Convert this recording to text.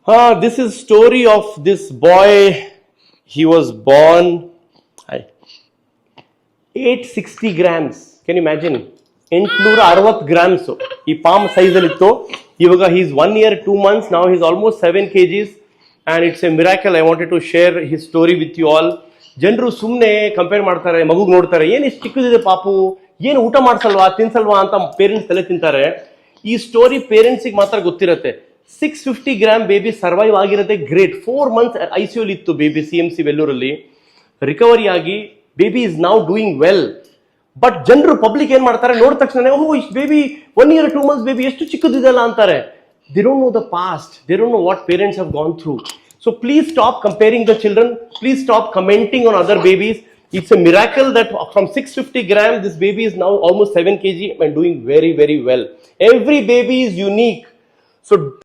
This is story of this boy. He was born 860 grams. Can you imagine? 860 grams. ಈ palm size ಅಲ್ಲಿ ಇತ್ತು. ಇವಾಗ he's 1 year 2 months now. He's almost 7 kgs and it's a miracle. I wanted to share his story with you all. ಜನರು ಸುಮ್ಮನೆ compare ಮಾಡ್ತಾರೆ, ಮಗುಗ್ ನೋಡ್ತಾರೆ, ಏನು ಇಷ್ಟು ಚಿಕ್ಕದಿದೆ ಪಾಪು, ಏನು ಊಟ ಮಾಡ್ಸಲ್ವಾ ತಿನ್ಸಲ್ವಾ ಅಂತ ಪೇರೆಂಟ್ಸ್ ತಲೆ ತಿಂತಾರೆ. ಈ ಸ್ಟೋರಿ ಪೇರೆಂಟ್ಸಿಗೆ ಮಾತ್ರ ಗೊತ್ತಿರುತ್ತೆ. 650 ಗ್ರಾಮ್ ಬೇಬಿ ಸರ್ವೈವ್ ಆಗಿರುತ್ತೆ, ಗ್ರೇಟ್. 4 months ICU ಇತ್ತು ಬೇಬಿ, CMC ವೆಲ್ಲೂರಲ್ಲಿ ರಿಕವರಿ ಆಗಿ baby is now doing well. But ಜನರು ಪಬ್ಲಿಕ್ ಏನ್ ಮಾಡ್ತಾರೆ, ನೋಡಿದ ತಕ್ಷಣ ಓಹ್ ಇಷ್ಟು ಬೇಬಿ 1 year 2 months ಬೇಬಿ ಎಷ್ಟು ಚಿಕ್ಕದಿದೆಲ್ಲ ಅಂತಾರೆ. They don't know the past, they don't know what parents have gone through. So please stop comparing the children. Please stop commenting on other babies. It's a miracle that from 650 grams, this baby is now almost 7 kg and doing very, very well. Every baby is unique. So